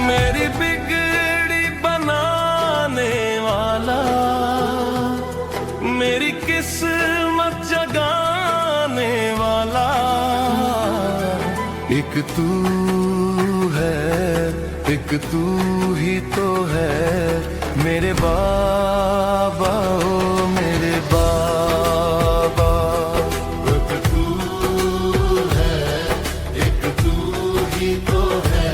मेरी बिगड़ी बनाने वाला, मेरी किस्मत जगाने वाला, एक तू है, एक तू ही तो है मेरे बाबा, ओ मेरे बाबा। एक तू है, एक तू ही तो है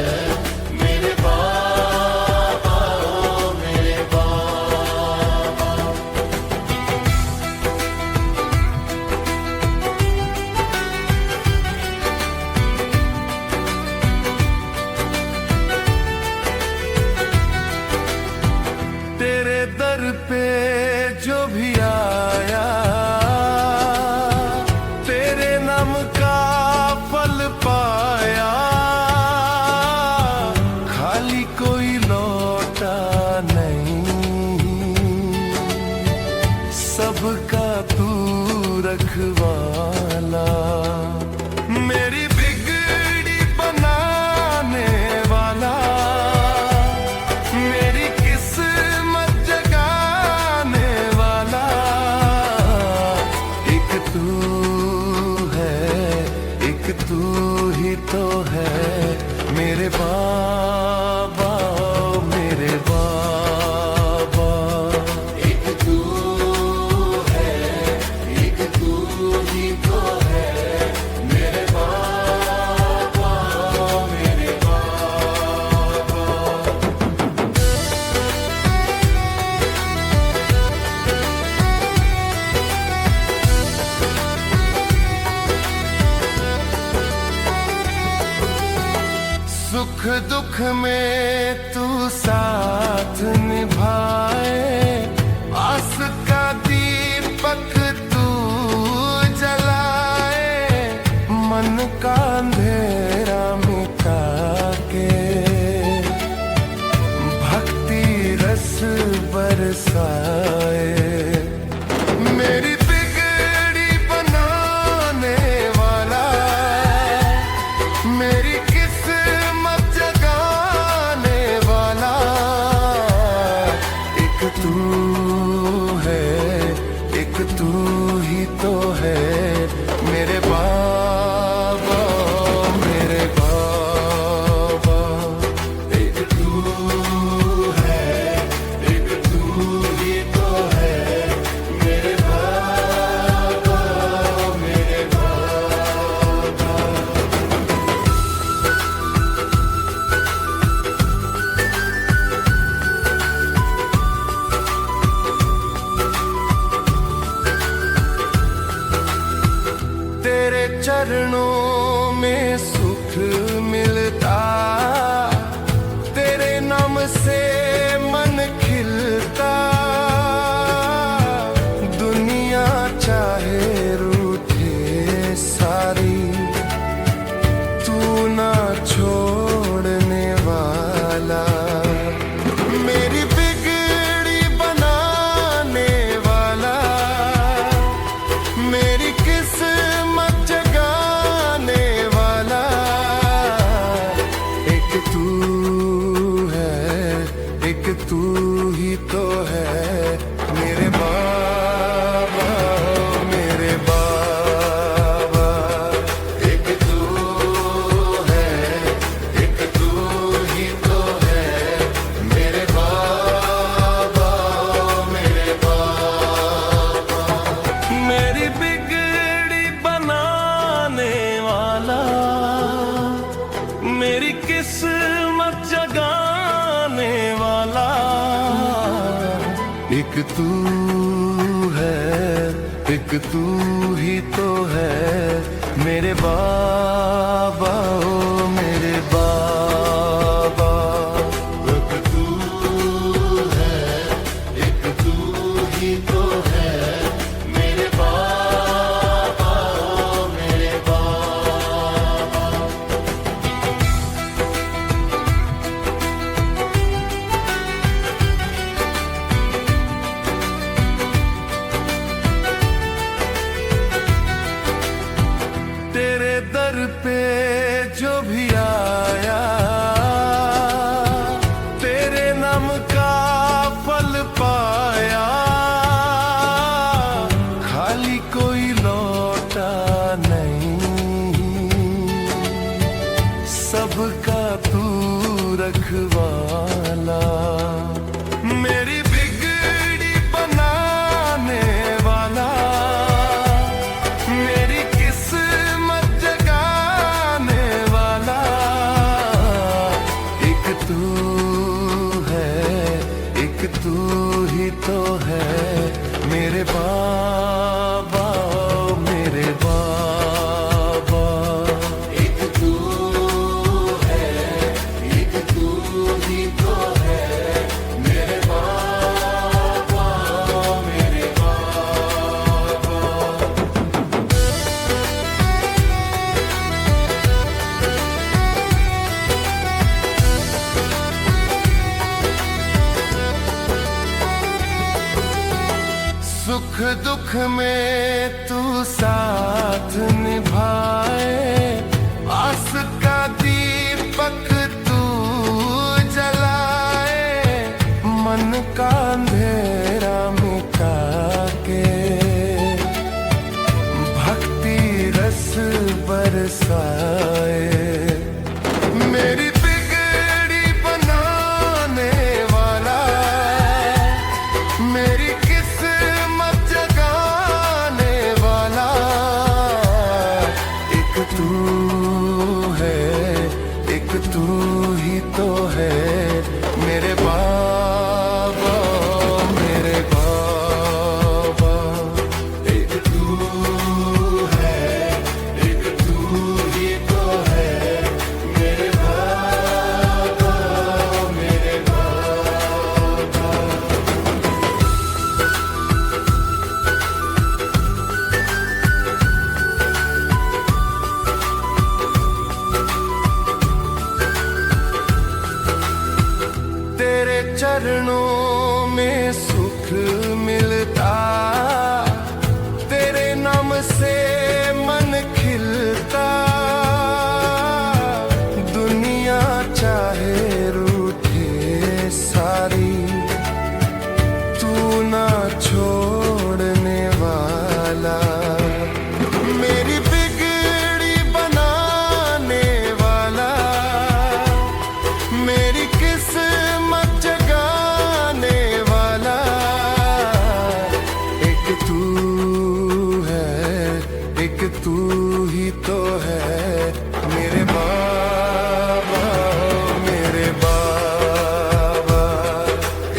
मेरे बाबा, ओ मेरे बाबा। तेरे दर पे जो भी आया, तेरे नाम का फल पाया, खाली कोई लौटा नहीं, सबका तू रखवाला। मेरी बिगड़ी बनाने वाला, मेरी किस्मत जगाने वाला, एक तू है, एक तू ही तो है मेरे बाबा, मेरे बाबा। एक तू है, एक तू ही तो है मेरे बाबा, मेरे बाबा। सुख दुख में तू साथ निभाए, आस का दीपक तू जलाए, मन का अंधेरा मिटा के भक्ति रस बरसाए। मेरी बिगड़ी बनाने वाला, मेरी किस्मत जगाने वाला, एक तू है, एक तू ही तो है मेरे बाबा, मेरे बाबा। एक तू है, एक तू ही तो है मेरे बाबा, मेरे बाबा। तेरे चरणों में सुख मिलता, तेरे नाम से मन खिलता, दुनिया चाहे रूठे सारी, तू ना छोड़ने वाला। मेरी बिगड़ी बनाने वाला, मेरी किस्मत जगाने वाला, एक तू है, एक तू ही तो है मेरे बाबा, मेरे बाबा। एक तू है, एक तू ही तो है मेरे बाबा, मेरे बाबा। मेरी बिगड़ी बनाने वाला, मेरी किस्मत जगाने वाला, एक तू है, एक तू ही तो है मेरे बाबा, ओ मेरे बाबा। एक तू है, एक तू ही तो है मेरे बाबा, ओ मेरे बाबा। तेरे दर पे जो भी आया, नहीं, सबका तू रखवाला। मेरी बिगड़ी बनाने वाला, मेरी किस्मत जगाने वाला, एक तू है, एक तू ही तो है मेरे बाबा, मेरे बाबा। एक तू है, एक तू ही तो है मेरे बाबा, मेरे बाबा। सुख दुख में तू साथ निभाए, आस का दीपक तू जलाए, मन का अंधेरा मिटा के भक्ति रस बरसाए। मेरी बिगड़ी बनाने वाला, मेरी किस्मत जगाने वाला, एक तू है, एक तू ही तो है मेरे बाबा, मेरे बाबा। एक तू है, एक तू ही तो है मेरे बाबा, मेरे बाबा। तेरे चरणों में सुख मिलता, तेरे नाम से मन खिलता, दुनिया चाहे रूठे सारी, तू ना छोड़ने वाला। मेरी बिगड़ी बनाने वाला, मेरी किस्मत जगाने वाला, एक तू है, एक तू ही तो है मेरे बाबा, मेरे बाबा।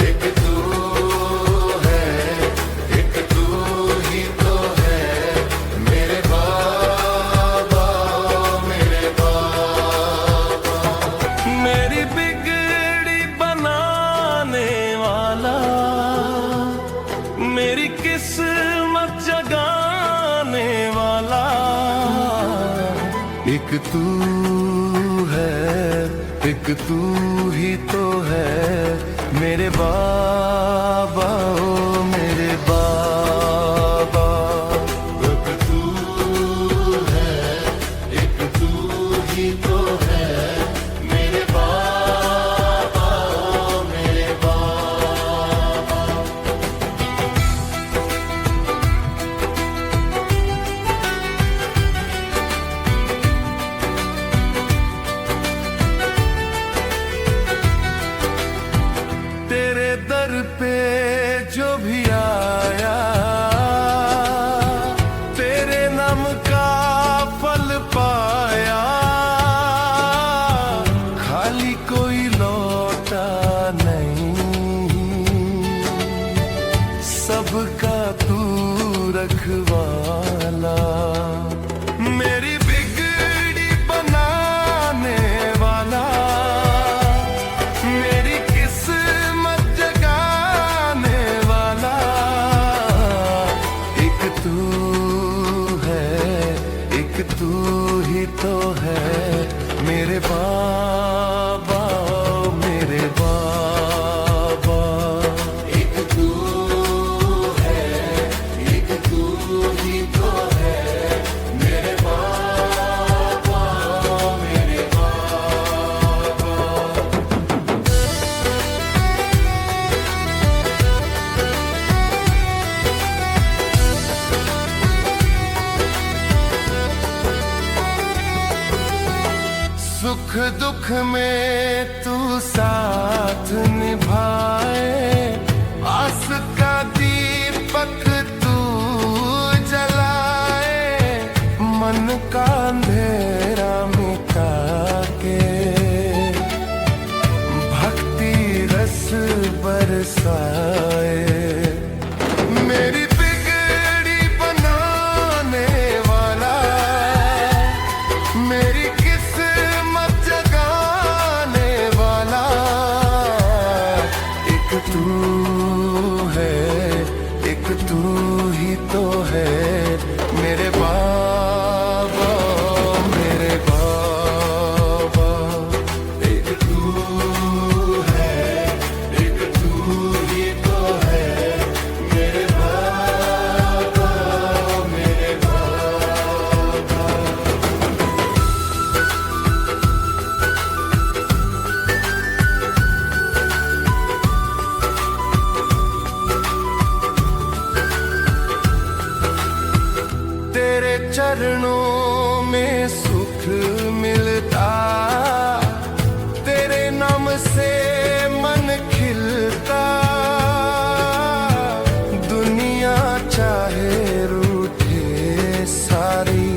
एक तू है, एक तू ही तो है मेरे बाबा, मेरे बाबा। मेरी बिगड़ी बनाने वाला, मेरी किस्मत जगाने वाला, एक तू है, एक तू ही तो है मेरे बाबा, ओ मेरे बाबा। एक तू है, एक तू ही तो है मेरे बाबा, मेरे बाबा। तेरे दर पे जो भी आया, तेरे नाम का फल पाया, खाली कोई लौटा नहीं, सबका तू रखवाला। मेरी बिगड़ी बनाने वाला, मेरी किस्मत जगाने वाला, एक तू है, एक तू ही तो है मेरे बाबा, मेरे बाबा। एक तू है, एक तू ही तो है मेरे बाबा, मेरे बाबा। सुख दुख में तू साथ निभाए, आस का दीपक तू जलाए, मन का अंधेरा मिटा के भक्ति रस बरसाए। मेरी बिगड़ी बनाने वाला, मेरी किस्मत जगाने वाला, एक तू है, एक तू ही तो है मेरे बाबा, मेरे बाबा। एक तू है, एक तू ही तो है मेरे बाबा, मेरे बाबा। तेरे चरणों में सुख मिलता, तेरे नाम से मन खिलता, दुनिया चाहे रूठे सारी,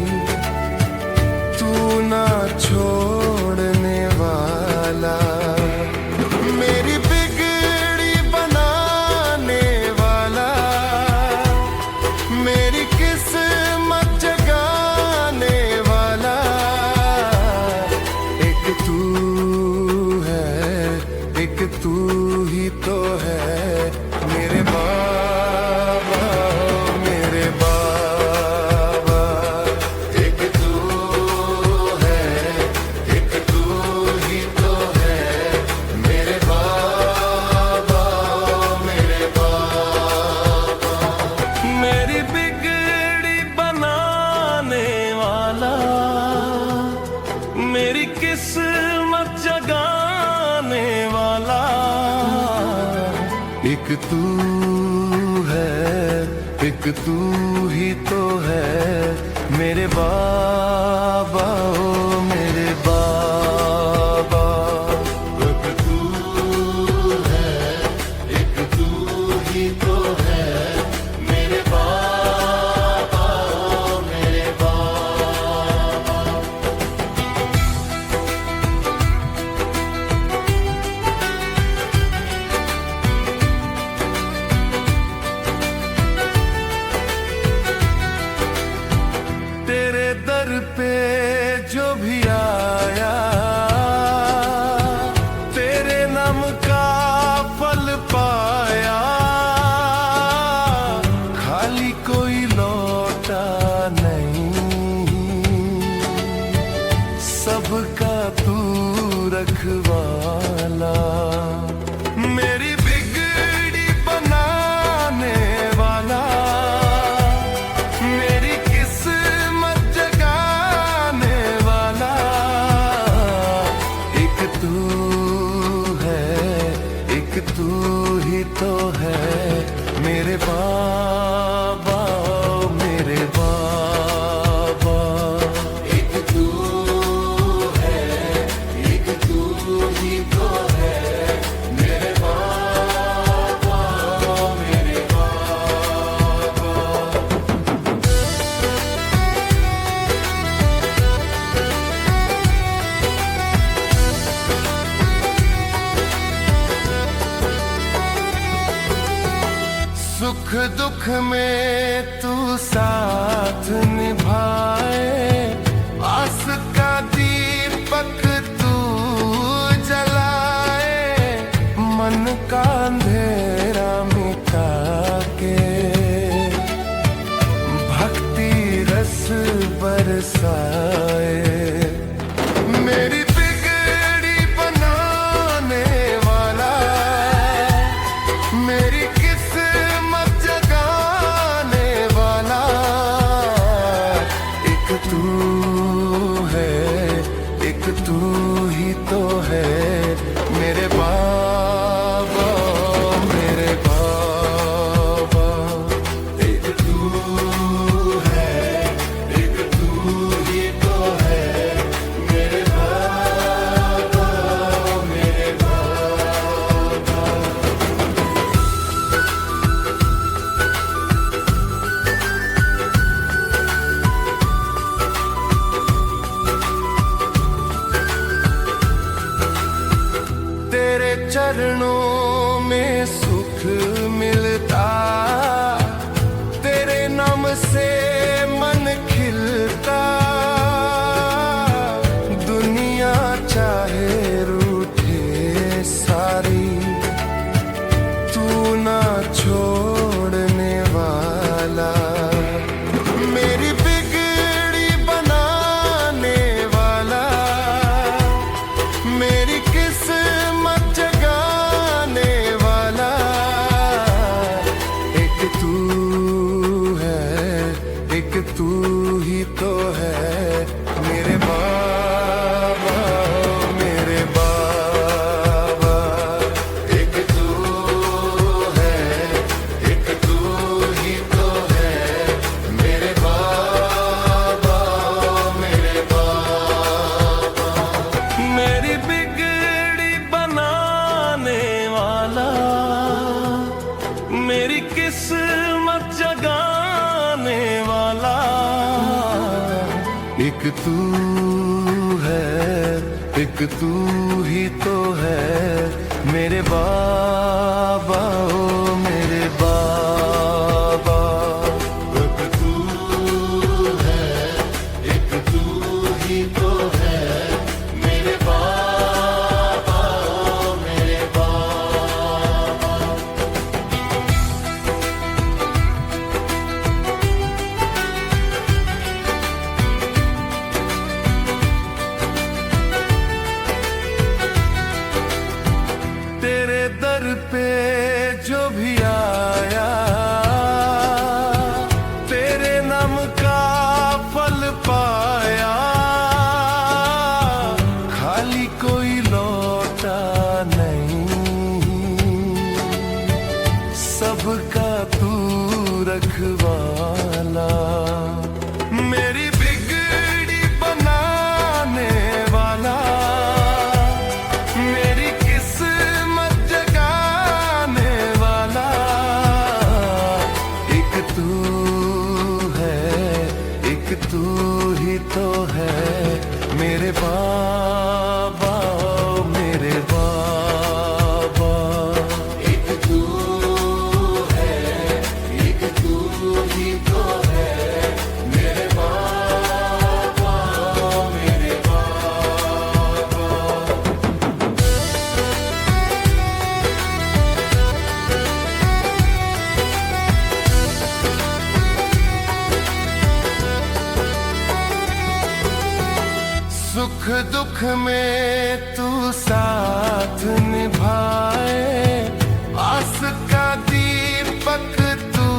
तू ना छोड़ने वाला। मेरी बिगड़ी बनाने वाला, मेरी किस्मत जगाने वाला, एक तू है, एक तू ही तो है मेरे बाबा, मेरे बाबा। एक तू है, एक तू ही तो है मेरे बाबा, मेरे बाबा। मेरी बिगड़ी बनाने वाला, मेरी किस्मत जगाने वाला, एक तू है, एक तू ही तो है मेरे बाबा, ओ मेरे बाबा। एक तू है, एक तू ही तो है मेरे बाबा, ओ मेरे बाबा। तेरे दर पे जो भी आया, तेरे नाम का फल पाया, खाली कोई लौटा नहीं, सबका तू रखवाला। मेरी बिगड़ी बनाने वाला, मेरी किस्मत जगाने वाला, एक तू है, एक तू ही तो है मेरे बाबा, मेरे बाबा। एक तू है, एक तू ही तो है मेरे बाबा, मेरे बाबा। सुख दुख में तू साथ निभाए, आस का दीपक तू जलाए, मन का अंधेरा मिटा के भक्ति रस बरसाए। मेरी बिगड़ी बनाने वाला, मेरी किस्मत जगाने वाला, एक तू चरणों में सुख मिलता, तेरे नाम से मन खिलता। दुनिया चाहे रूठे सारी, तू ना छोड़ने वाला। मेरी बिगड़ी बनाने वाला, मेरी किस्मत जगाने वाला। एक तू है, एक तू ही तो है मेरे बाबा, मेरे बाबा। एक तू है, एक तू ही तो है मेरे बाबा, मेरे बाबा। मेरी बिगड़ी बनाने वाला, मेरी किस्मत जगाने वाला। एक तू है, एक तू ही तो है मेरे बाबा, ओ मेरे बाबा। एक तू है, एक तू ही तो है मेरे बाबा, ओ मेरे बाबा। तेरे दर पे जो भी आया, तेरे नाम का फल पाया। खाली कोई लौटा नहीं, सबका तू रखवाला। मेरी बिगड़ी बनाने वाला, मेरी किस्मत जगाने वाला। एक तू है, एक तू ही तो है मेरे बाबा, मेरे बाबा। एक तू है, एक तू ही तो है मेरे बाबा, मेरे बाबा। सुख दुख में तू साथ निभाए, आस का दीपक तू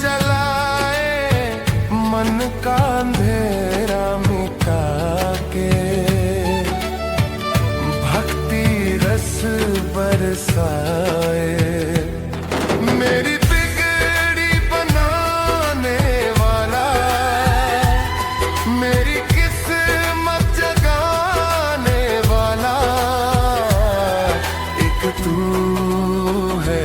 जलाए। मन का अंधेरा मिटा के भक्ति रस बरसाए। मेरी बिगड़ी बनाने वाला, मेरी किस्मत जगाने वाला। एक तू है,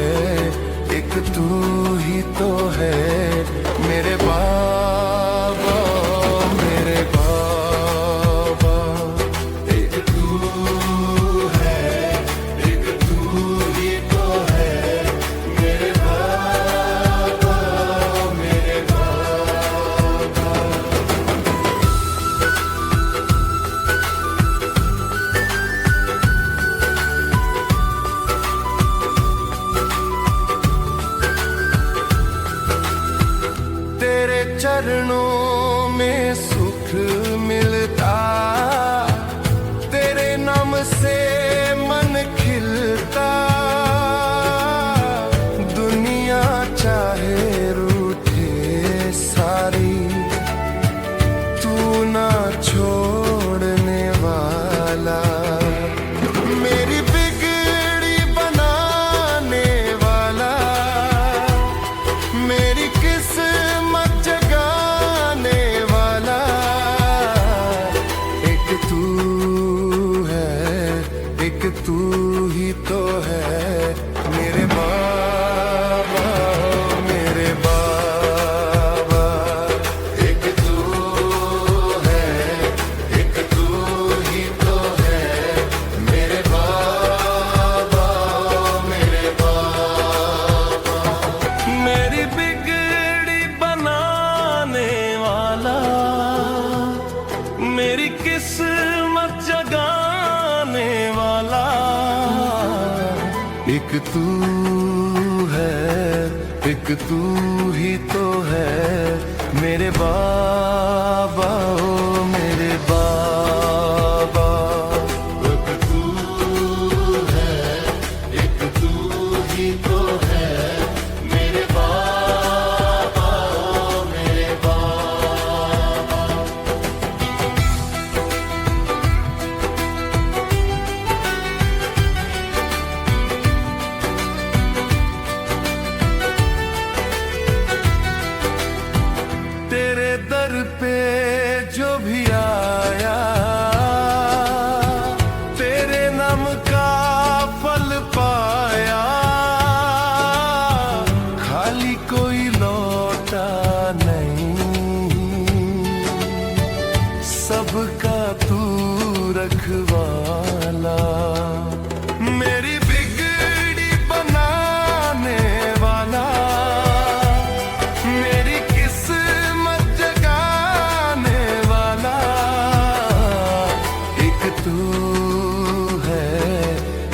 मेरी किस्मत जगाने वाला एक तू है, एक तू ही तो है मेरे बाबा, ओ मेरे बाबा। एक तू है, एक तू ही तो है मेरे बाबा, ओ मेरे बाबा। तेरे दर पे जो भी आया, तेरे नाम का फल पाया, खाली कोई लौटा नहीं, सबका तू रखवाला। मेरी बिगड़ी बनाने वाला, मेरी किस्मत जगाने वाला एक तू है,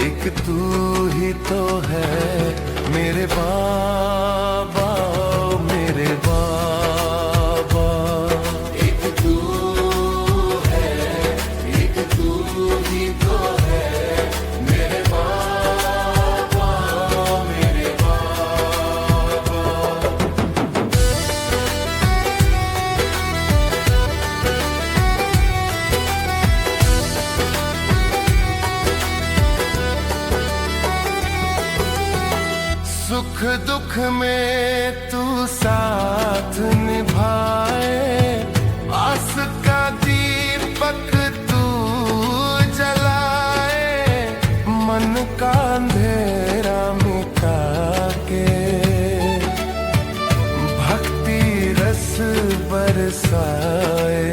एक तू ही तो है मेरे बाबा, मेरे बाबा। एक तू है, एक तू ही तो है मेरे बाबा, मेरे बाबा। सुख दुख में तू साथ निभाए, आस का दीपक तू जलाए, मन का अंधेरा मिटा के भक्ति रस बरसाए।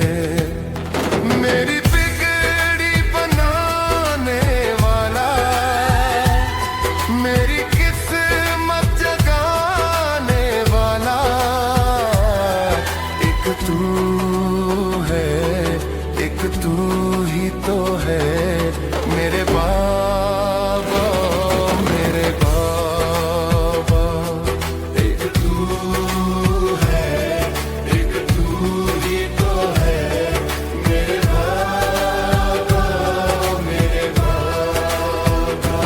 मेरी बिगड़ी बनाने वाला, मेरी किस्मत जगाने वाला एक तू है, एक तू ही तो है मेरे बाबा, मेरे बाबा। एक तू है, एक तू ही तो है मेरे बाबा, मेरे बाबा।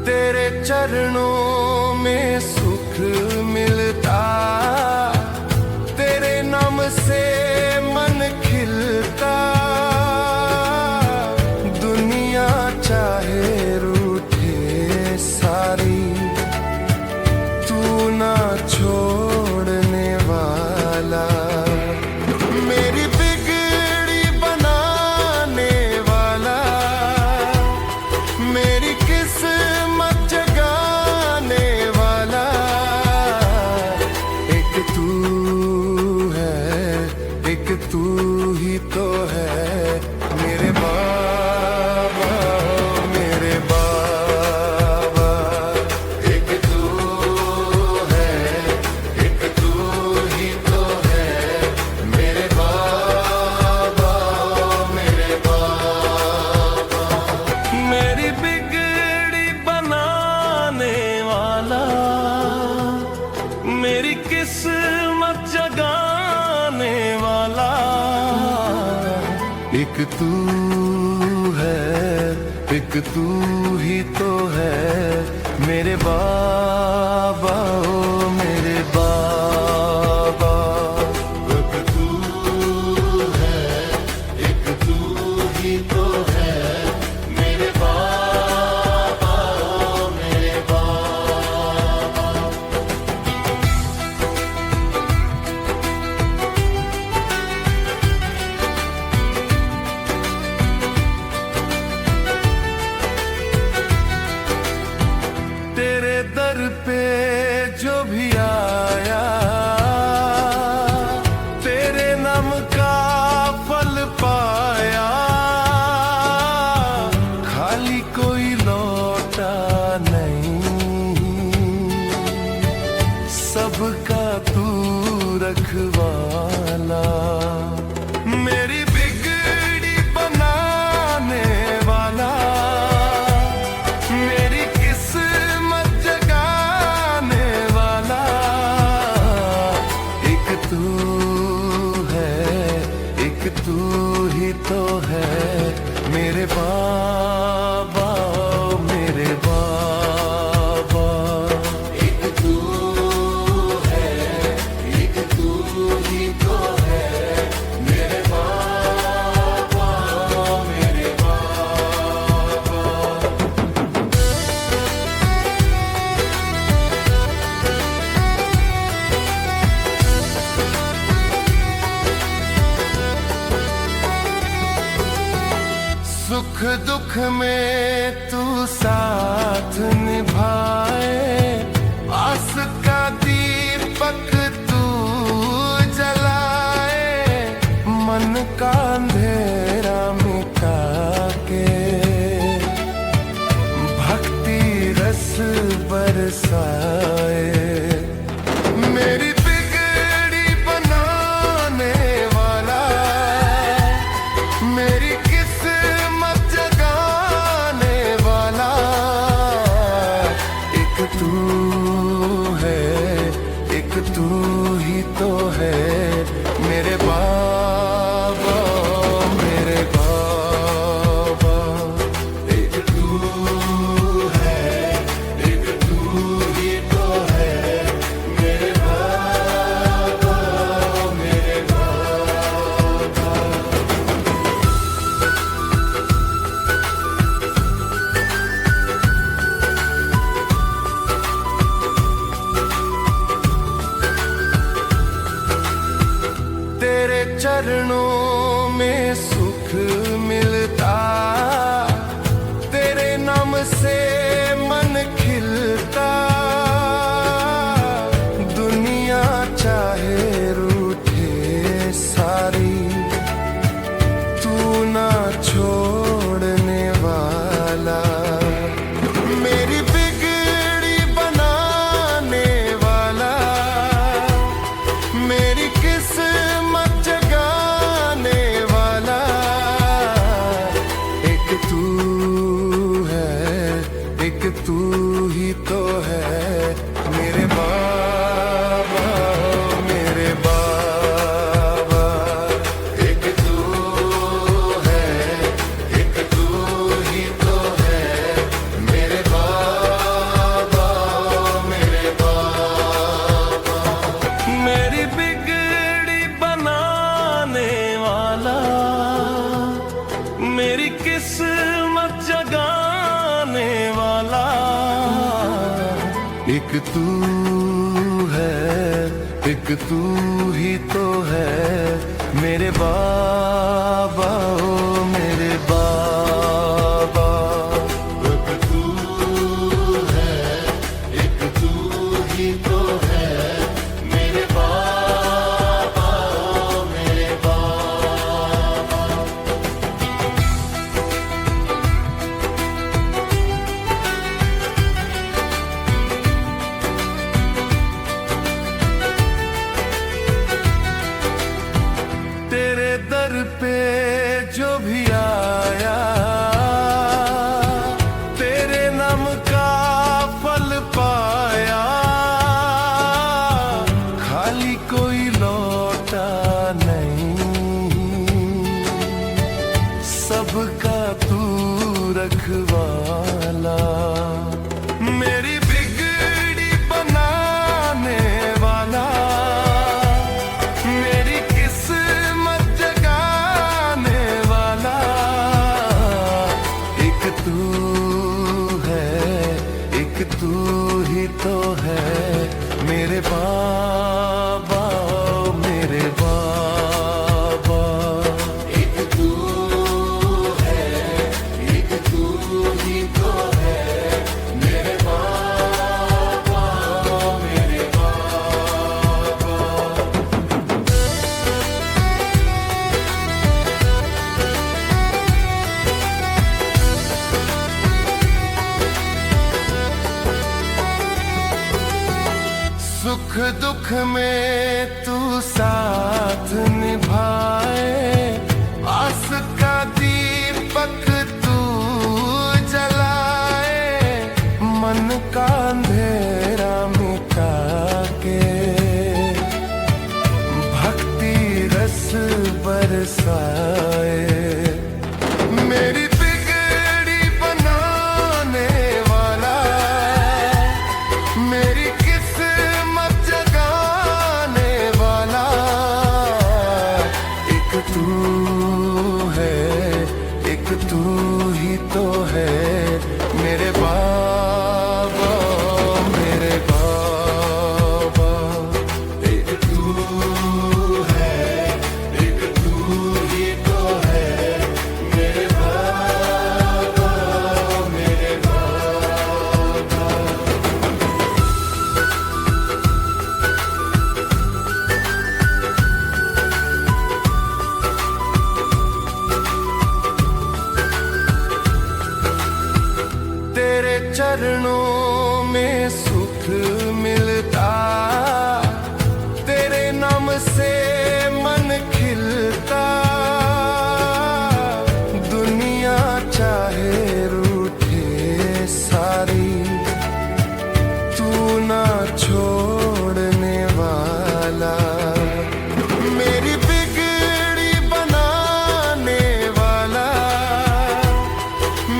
तेरे चरणों में सुख मिलता, तेरे नाम से मन खिलता, दुनिया चाहे रूठे सारी, तू ना छोड़ने वाला। मेरी बिगड़ी बनाने वाला, मेरी किस्मत जगाने वाला एक तू है, एक तू ही तो है मेरे बाबा, मेरे बाबा। एक तू है, एक तू ही तो है मेरे बाबा, मेरे बाबा। मेरी बिगड़ी बनाने वाला, मेरी किस्मत जगाने वाला एक तू है, एक तू ही तो है मेरे बाबा, ओ मेरे बाबा। एक तू है, एक तू ही तो है मेरे बाबा, ओ मेरे बाबा। तेरे दर पे जो भी आया, तेरे नाम का फल पाया, रखवाला, मेरी बिगड़ी बनाने वाला, मेरी किस्मत जगाने वाला, एक तू है, एक तू ही तो है मेरे बाबा, मेरे बाबा। एक तू है, एक तू ही तो है मेरे बाबा, मेरे बाबा। सुख दुख में तू साथ निभाए, आस का दीपक तू जलाए, मन का अंधेरा मिटा के भक्ति रस बरसाए, मेरी बिगड़ी बनाने वाला, मेरी किस्मत जगाने वाला, एक तू है, एक तू ही तो है मेरे बाबा, मेरे बाबा। एक तू है, एक तू ही तो है मेरे बाबा, मेरे बाबा। तेरे चरणों में सुख मिलता, तेरे नाम से मन खिलता, दुनिया चाहे रूठे सारी, तू ना छोड़ने वाला, मेरी बिगड़ी बनाने वाला, मेरी किस्मत जगाने वाला, एक तू है, एक तू ही तो है मेरे बाबा, मेरे बाबा। एक तू है, एक तू ही तो है मेरे बाबा, मेरे बाबा। मेरी बिगड़ी बनाने वाला, मेरी किस्मत जगाने वाला, एक तू है, एक तू ही तो है मेरे बाबा, ओ मेरे बाबा। एक तू है, एक तू ही तो है मेरे बाबा, ओ मेरे बाबा। तेरे दर पे जो भी आया, तेरे नाम का फल पाया, खाली कोई लौटा नहीं, सबका तू रखवाला, मेरी बिगड़ी बनाने वाला, मेरी किस्मत जगाने वाला, एक तू है, एक तू ही तो है मेरे बाबा, मेरे बाबा। एक तू है, एक तू ही तो है सुख दुख में तू साथ निभाए, आस का दीपक तू जलाए, मन का अंधेरा मिटा के भक्ति रस बरसाए। मेरी बिगड़ी बनाने वाला, मेरी किस्मत जगाने वाला, एक तू है, एक तू ही तो है मेरे बाबा, मेरे बाबा। एक तू है, एक तू ही तो है मेरे बाबा, मेरे बाबा। तेरे चरणों में सुख मिलता, तेरे नाम से मन खिलता, दुनिया चाहे रूठे सारी, तू ना छोड़ने वाला। मेरी बिगड़ी बनाने वाला,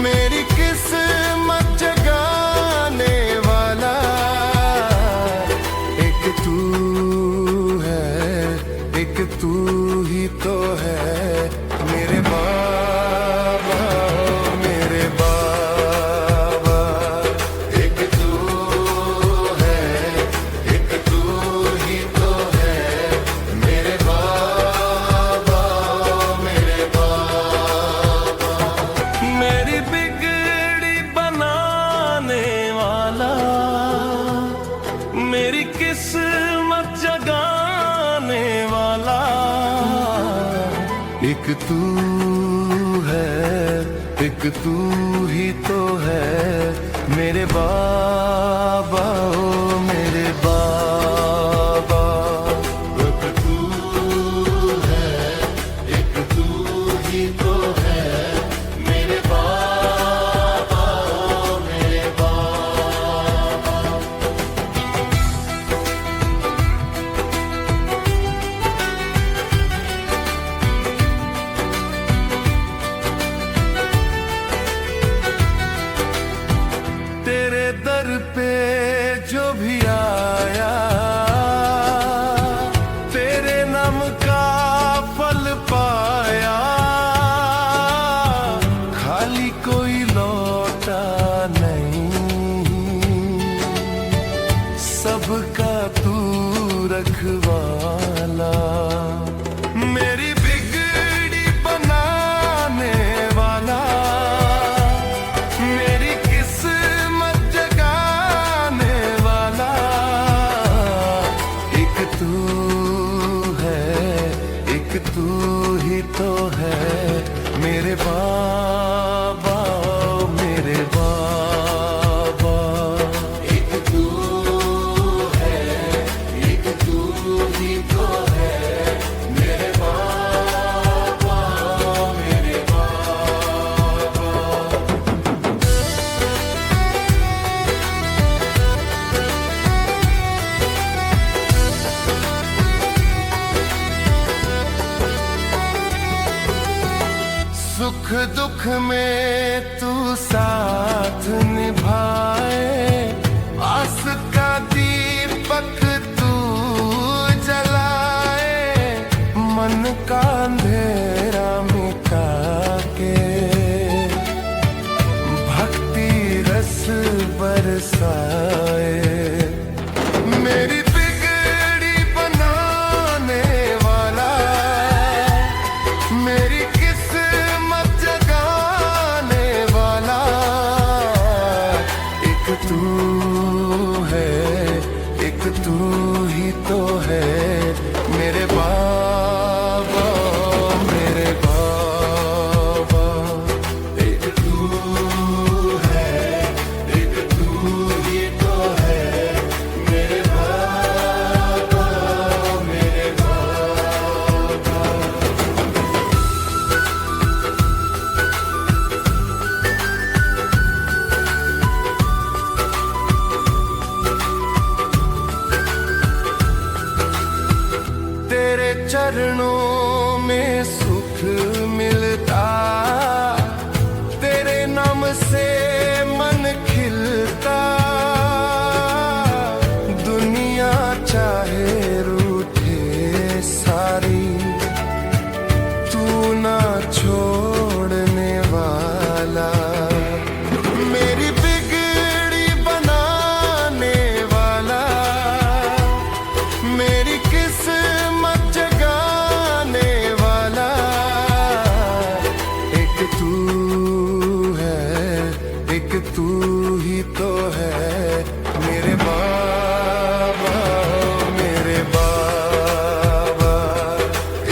मेरी किस्मत जगाने वाला, एक तू है, एक तू ही तो है मेरे बाबा, मेरे बाबा। एक तू है, एक तू ही तो है मेरे बाबा, मेरे बाबा। मेरी बिगड़ी बनाने वाला, मेरी किस्मत जगाने वाला, एक तू है, एक तू ही तो है मेरे बाबा, ओ मेरे बाबा। एक तू है, एक तू ही तो है मेरे बाबा, ओ मेरे बाबा। तेरे दर पे जो भी आया, तेरे नाम का फल पाया, खाली कोई लौटा नहीं, सबका तू रखवाला। मेरी बिगड़ी बनाने वाला, मेरी किस्मत जगाने वाला, एक तू है, एक तू ही तो है मेरे बाबा, मेरे बाबा। एक तू है, एक तू ही तो है मेरे बाबा, मेरे बाबा। सुख दुख में तू साथ निभाए, आस का दीपक तू जलाए, मन का अंधेरा मिटा के भक्ति रस बरसाए। मेरी बिगड़ी बनाने वाला, मेरी किस्मत जगाने वाला, एक तू है, एक तू ही तो है मेरे बाबा, मेरे बाबा। एक तू है, एक तू ही तो चरणों में सुख मिलता, तेरे नाम से मन खिलता। दुनिया चाहे रूठे सारी, तू ना छोड़ने वाला। मेरी बिगड़ी बनाने वाला, मेरी किस्मत जगाने वाला। एक तू है, एक तू ही तो है मेरे बाबा, मेरे बाबा।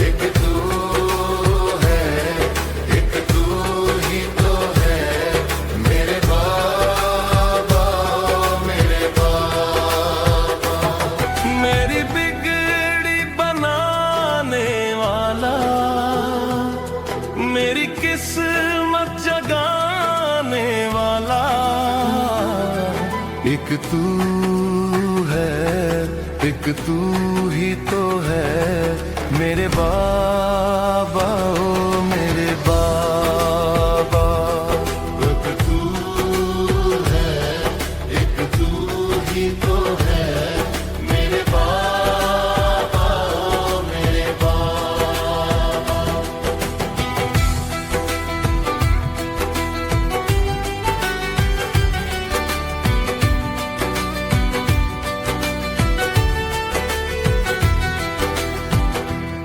एक तू है, एक तू ही तो है मेरे बाबा, मेरे बाबा। मेरी बिगड़ी बनाने वाला, मेरी किस्मत जगाने वाला। एक तू है, एक तू ही तो है मेरे बाबा, ओ मेरे बाबा। एक तू है, एक तू ही तो है मेरे बाबा, ओ मेरे बाबा।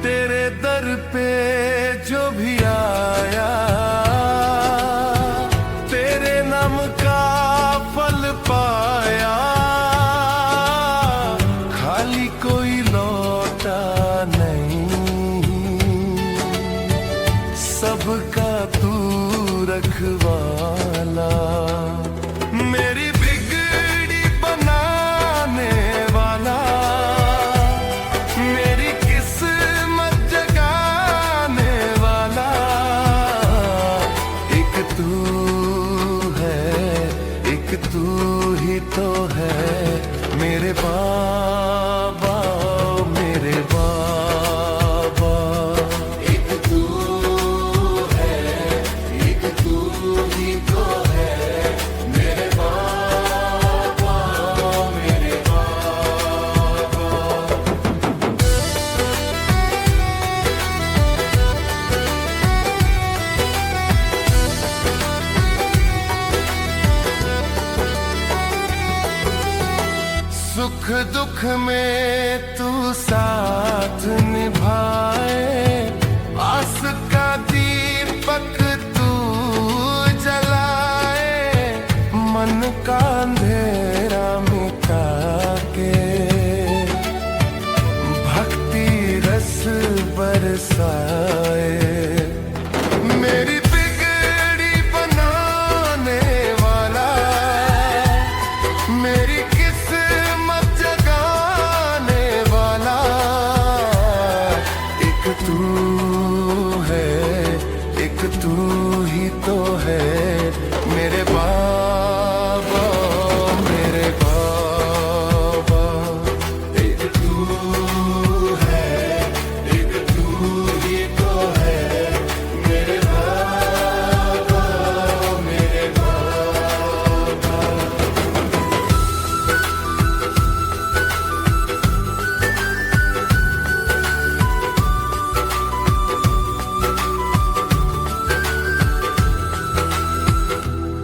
तेरे दर पे जो भी आया, तेरे नाम का फल पाया। खाली कोई लौटा नहीं, सबका तू रखवाला। मेरी बिगड़ी बनाने वाला, मेरी किस्मत जगाने वाला। एक तू है, एक तू ही तो है मेरे बाबा, मेरे बाबा। एक तू है, एक तू ही तो है मेरे बाबा, मेरे बाबा। सुख दुख में तू साथ निभाए, आस का दीपक तू जलाए। मन का अंधेरा मिटा के भक्ति रस बरसाए। मेरी बिगड़ी बनाने वाला, मेरी किस्मत जगाने वाला। एक तू है, एक तू ही तो है मेरे बाबा, मेरे बाबा। एक तू है, एक तू ही तो है मेरे बाबा, मेरे बाबा।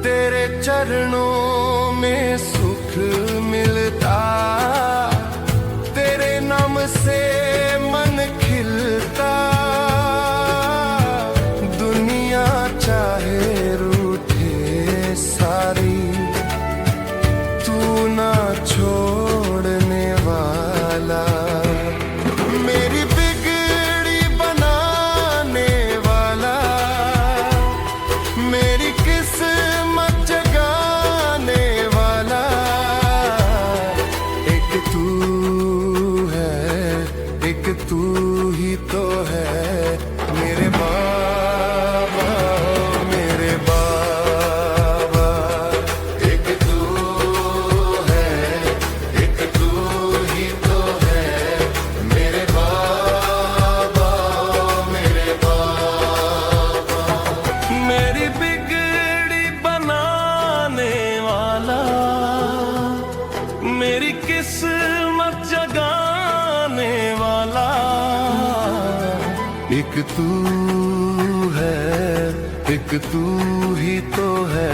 तेरे चरणों में सुख मिलता, तेरे नाम से मन खिलता। दुनिया चाहे रूठे सारी, तू ना छोड़ने वाला। मेरी बिगड़ी बनाने वाला, मेरी किस्मत जगाने वाला। एक तू है, तू है, एक तू ही तो है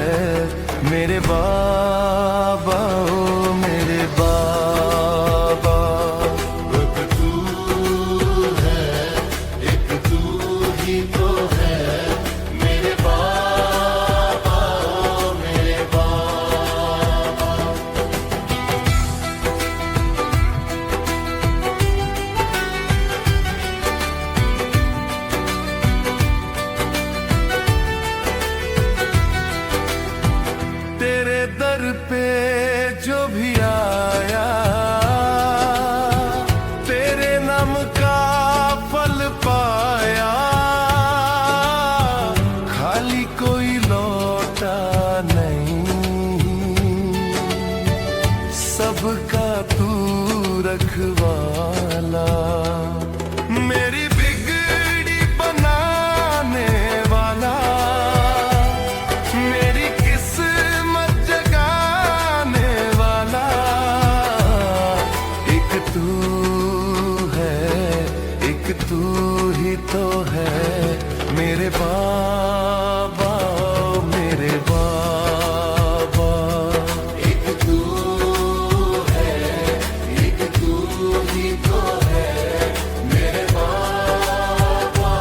मेरे बाबा, ओ मेरे बाबा। एक तू है, एक तू ही तो है मेरे बाबा, ओ मेरे बाबा। तेरे दर पे जो भी आया, तेरे नाम का फल पाया, खाली कोई लौटा नहीं, सबका तू रखवाला। मेरी बिगड़ी बनाने वाला, मेरी किस्मत जगाने वाला, एक तू है, एक तू ही तो है मेरे बाबा, मेरे बाबा। एक तू है, एक तू ही तो है मेरे बाबा,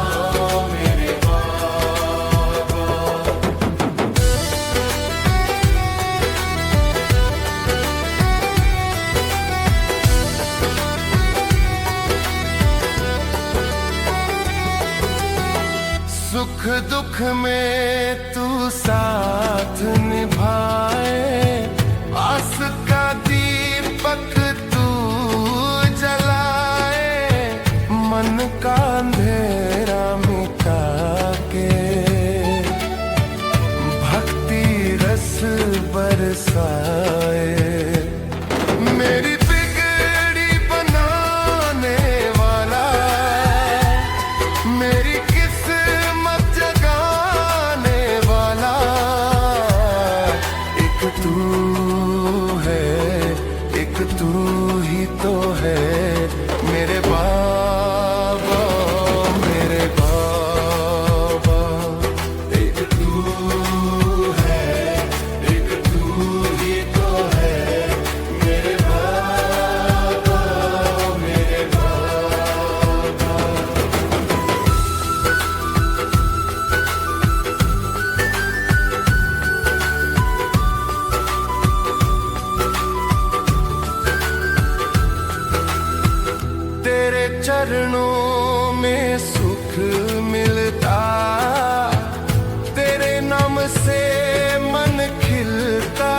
मेरे बाबा। सुख दुख में तू साथ निभाए, आस का दीपक तू जलाए, मन का अंधेरा मिटा के भक्ति रस बरसाए। मेरी बिगड़ी बनाने वाला, मेरी किस्मत जगाने वाला, एक तू है, एक तू ही तो है मेरे बाबा, मेरे बाबा। एक तू है, एक तू ही तो है मेरे बाबा, मेरे बाबा। तेरे चरणों में सुख मिलता, तेरे नाम से मन खिलता,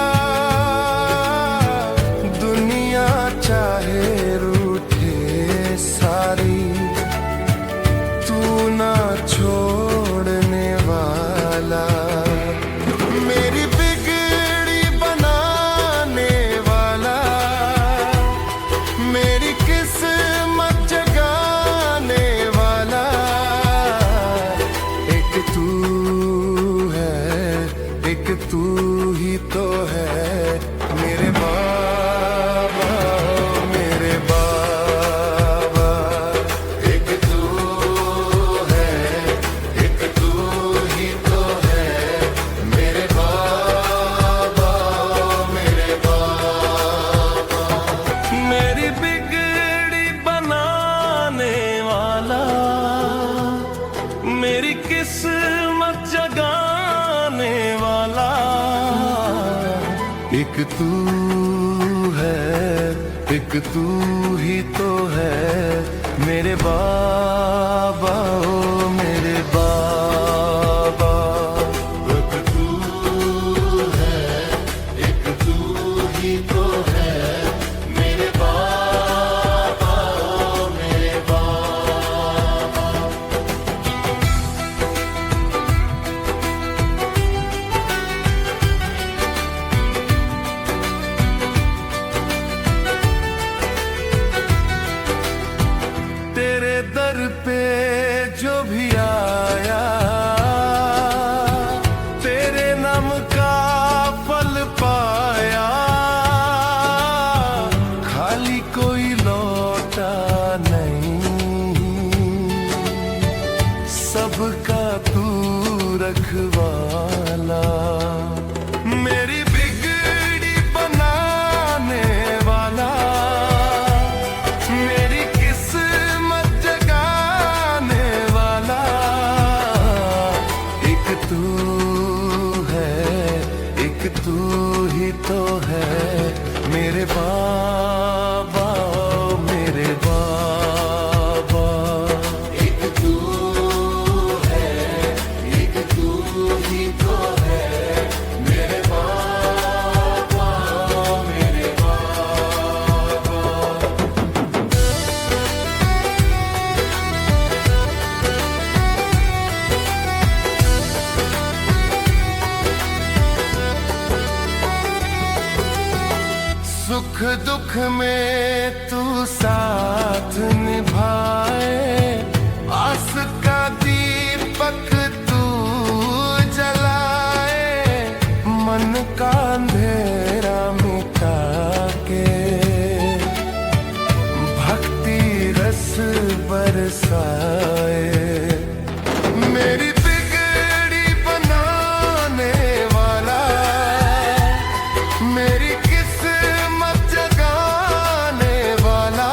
दुनिया चाहे रूठे सारी, तू ना छोड़ने वाला। मेरी बिगड़ी बनाने वाला, मेरी किस्मत जगाने वाला, एक तू है, एक तू ही तो है मेरे बाबा, मेरे बाबा। एक तू है, एक तू ही तो है मेरे बाबा, मेरे बाबा। मेरी बिगड़ी बनाने वाला, मेरी किस्मत जगाने वाला, एक तू है, एक तू ही तो है मेरे बाबा, ओ मेरे बाबा। एक तू है, एक तू ही तो है मेरे बाबा, ओ मेरे बाबा। तेरे दर पे जो भी एक तू ही तो है मेरे बाबा, मेरे बाबा। एक तू है, एक तू ही तो है मेरे बाबा, मेरे बाबा। सुख दुख में तू साथ निभाए, आस का दीपक तू जलाए, मन का अंधेरा मिटा के भक्ति रस बरसाए। मेरी बिगड़ी बनाने वाला, मेरी किस्मत जगाने वाला,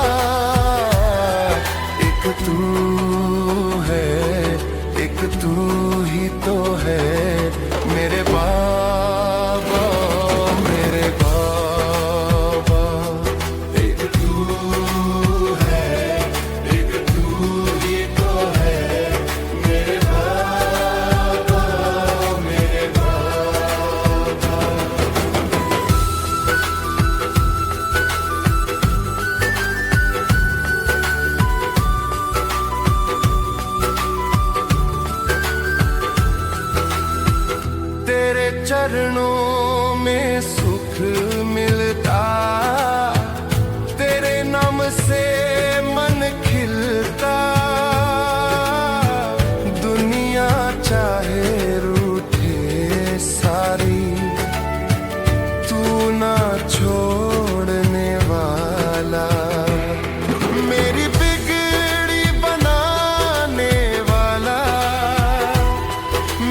एक तू है, एक तू ही तो है मेरे बाबा, मेरे बाबा। एक तू है, एक तू ही तो है मेरे बाबा, मेरे बाबा। तेरे चरणों में सुख मिलता, तेरे नाम से मन खिलता। दुनिया चाहे रूठे सारी, तू ना छोड़ने वाला। मेरी बिगड़ी बनाने वाला,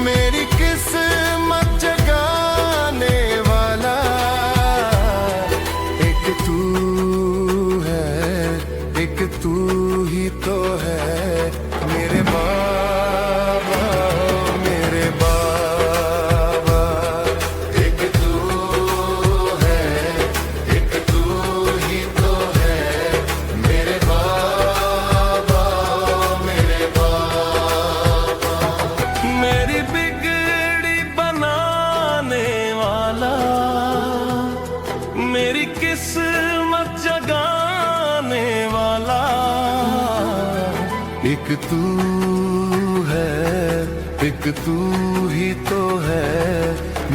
मेरी किस्मत जगाने वाला, एक तू है, एक तू ही तो है मेरे बाबा, मेरे बाबा। एक तू है, एक तू ही तो है मेरे बाबा, मेरे बाबा। मेरी बिगड़ी बनाने वाला, मेरी किस्मत जगाने वाला, एक तू है, एक तू ही तो है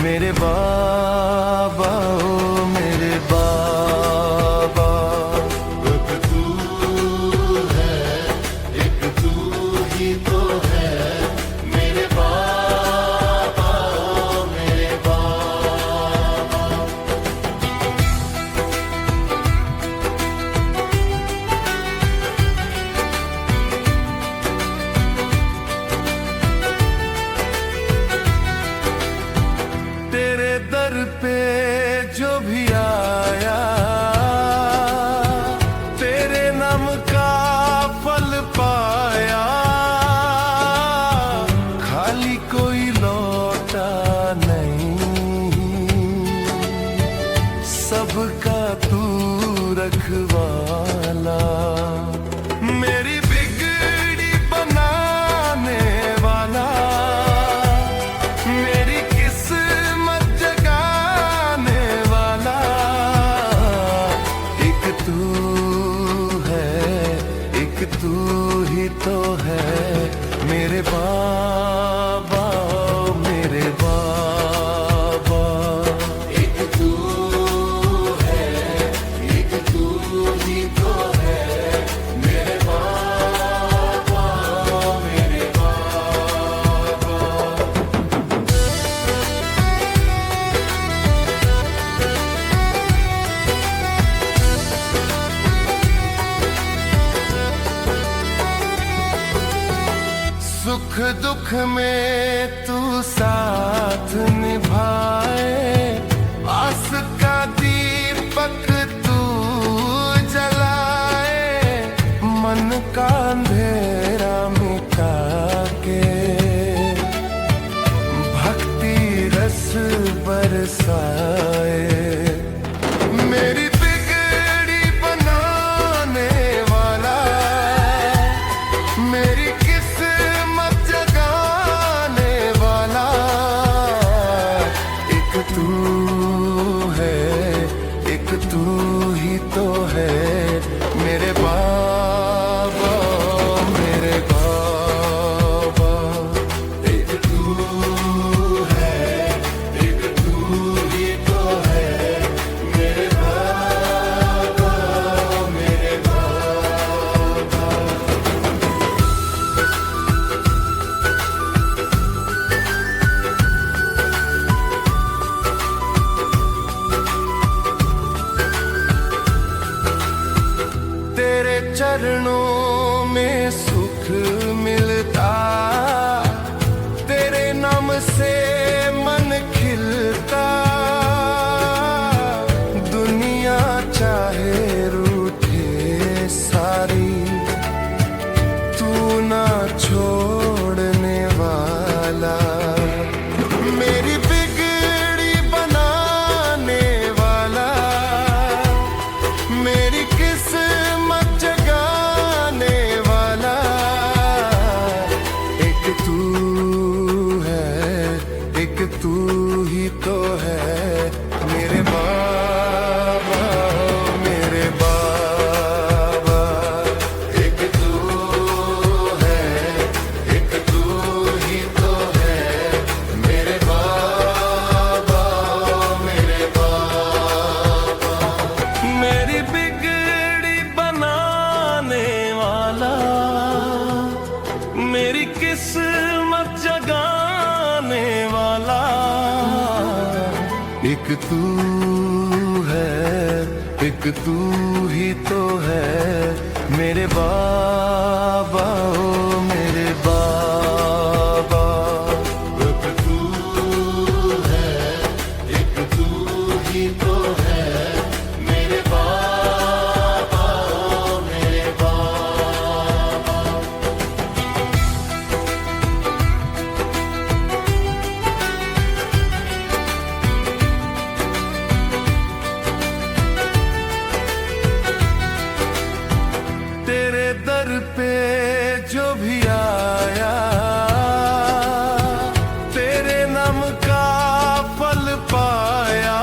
मेरे बाबा, ओ मेरे बाबा। एक तू है, एक तू ही तो है मेरे बाबा, ओ मेरे बाबा। तेरे दर पे जो भी आया, तेरे नाम का फल पाया। खाली कोई लौटा नहीं, सबका तू रखवाला। मेरी बिगड़ी बनाने वाला, मेरी किस्मत जगाने वाला, एक तू है, एक तू ही तो है मेरे बाबा, मेरे बाबा। एक तू है, एक तू ही तो है मेरे बाबा, मेरे बाबा। सुख दुख में तू साथ निभाए, आस का दीपक तू जलाए, मन का अंधेरा मिटा के भक्ति रस बर बरसाए। मेरी बिगड़ी बनाने वाला, मेरी किस्मत जगाने वाला एक तू है, एक तू ही तो है मेरे बाबा, मेरे बाबा। एक तू है, एक तू ही तो है मेरे बाबा, मेरे बाबा। तेरे चरणों में सुख मिलता, तेरे नाम से मन खिलता। दुनिया चाहे रूठे सारी, तू ना छोड़ने वाला। मेरी बिगड़ी बनाने वाला, मेरी किस्मत जगाने वाला एक तू है, एक तू ही तो है मेरे बाबा, मेरे बाबा। एक तू है, एक तू ही तो है मेरे बाबा, मेरे बाबा। मेरी बिगड़ी बनाने वाला, मेरी किस्मत जगाने वाला एक तू है, एक तू ही तो है मेरे बाबा, ओ मेरे बाबा। एक तू है, एक तू ही तो है मेरे बाबा, ओ मेरे बाबा। तेरे दर पे जो भी आया, तेरे नाम का फल पाया।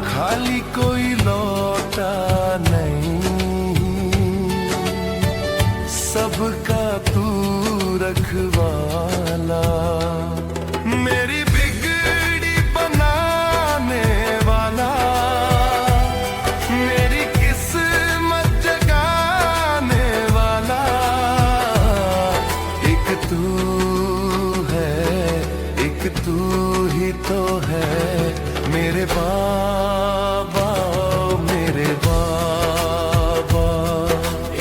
खाली कोई लौटा नहीं, सबका तू रखवाला। मेरी बिगड़ी बनाने वाला, मेरी किस्मत जगाने वाला एक तू है, एक तू ही तो है मेरे बाबा, मेरे बाबा।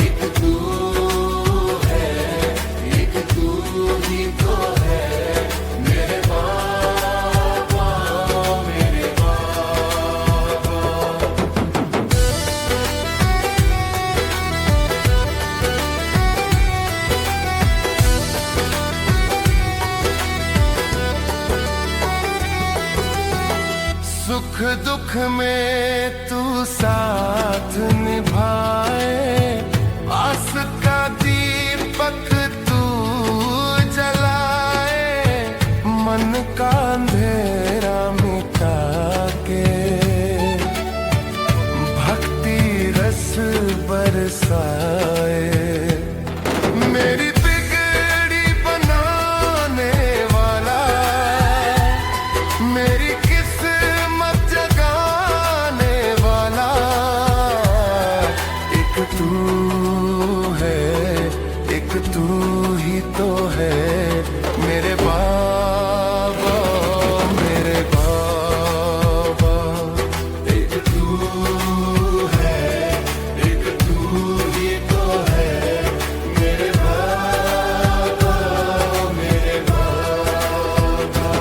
एक तू है, एक तू ही तो है मेरे बाबा, मेरे बाबा। सुख दुख में तू साथ निभाए, आस का दीपक तू जलाए। मन का अंधेरा मिटा के भक्ति रस बरसाए। मेरी बिगड़ी बनाने वाला, मेरी किस्मत जगाने वाला एक तू है, एक तू ही तो है मेरे बाबा, मेरे बाबा। एक तू है, एक तू ही तो है मेरे बाबा, मेरे बाबा।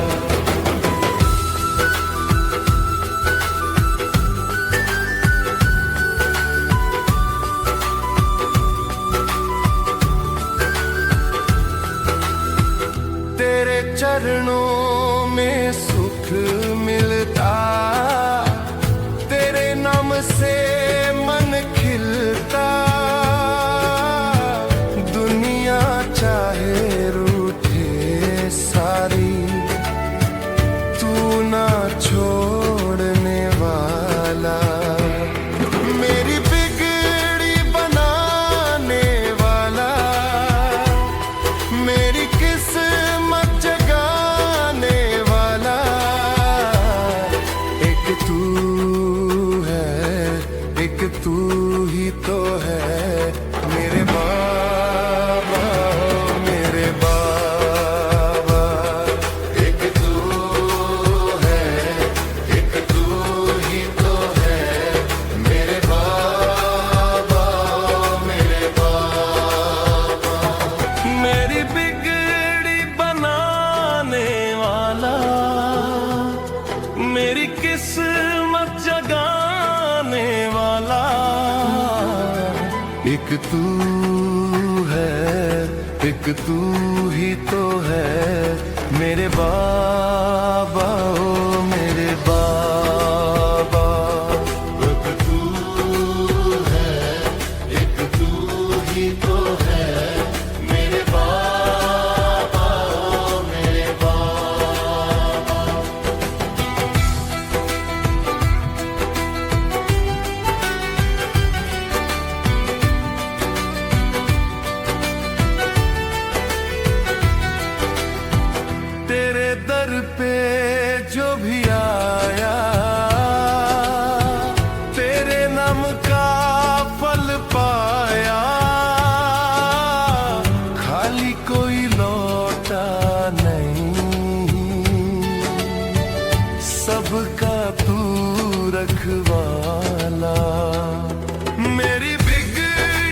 सुख मिलता, तेरे नाम से मन खिलता। दुनिया चाहे रूठे सारी, तू ना छोड़ने वाला। मेरी बिगड़ी बनाने वाला, मेरी किस्मत जगाने वाला। एक तू है, एक तू ही तो है मेरे बाबा, मेरे बाबा। एक तू है, एक तू ही तो है मेरे बाबा, मेरे बाबा। मेरी बिगड़ी बनाने वाला, मेरी किस्मत जगाने वाला। एक तू है, एक तू ही तो है मेरे बाबा।